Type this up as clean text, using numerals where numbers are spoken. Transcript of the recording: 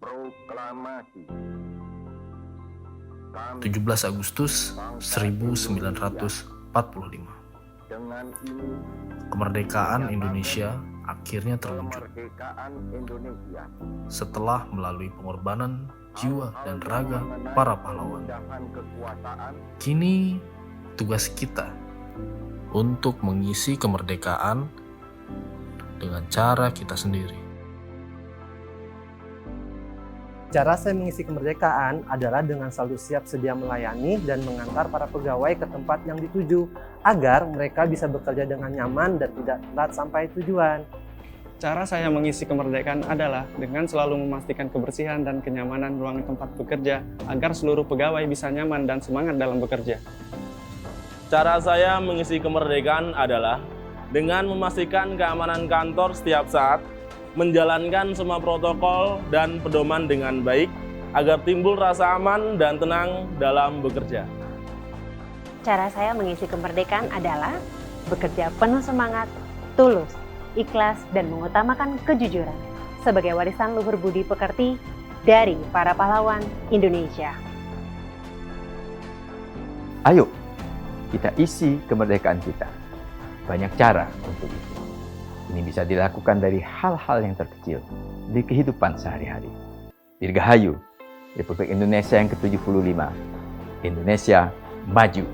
Proklamasi 17 Agustus 1945. dengan ini Kemerdekaan Indonesia akhirnya terwujud kemerdekaan Indonesia setelah melalui pengorbanan jiwa dan raga para pahlawan. dan kekuasaan Kini tugas kita untuk mengisi kemerdekaan dengan cara kita sendiri. Cara saya mengisi kemerdekaan adalah dengan selalu siap sedia melayani dan mengantar para pegawai ke tempat yang dituju, agar mereka bisa bekerja dengan nyaman dan tidak telat sampai tujuan. Cara saya mengisi kemerdekaan adalah dengan selalu memastikan kebersihan dan kenyamanan ruangan tempat bekerja agar seluruh pegawai bisa nyaman dan semangat dalam bekerja. Cara saya mengisi kemerdekaan adalah dengan memastikan keamanan kantor setiap saat, menjalankan semua protokol dan pedoman dengan baik agar timbul rasa aman dan tenang dalam bekerja. Cara saya mengisi kemerdekaan adalah bekerja penuh semangat, tulus, ikhlas, dan mengutamakan kejujuran sebagai warisan luhur budi pekerti dari para pahlawan Indonesia. Ayo, kita isi kemerdekaan kita. Banyak cara untuk itu. Ini bisa dilakukan dari hal-hal yang terkecil di kehidupan sehari-hari. Dirgahayu, Republik Indonesia yang ke-75. Indonesia maju.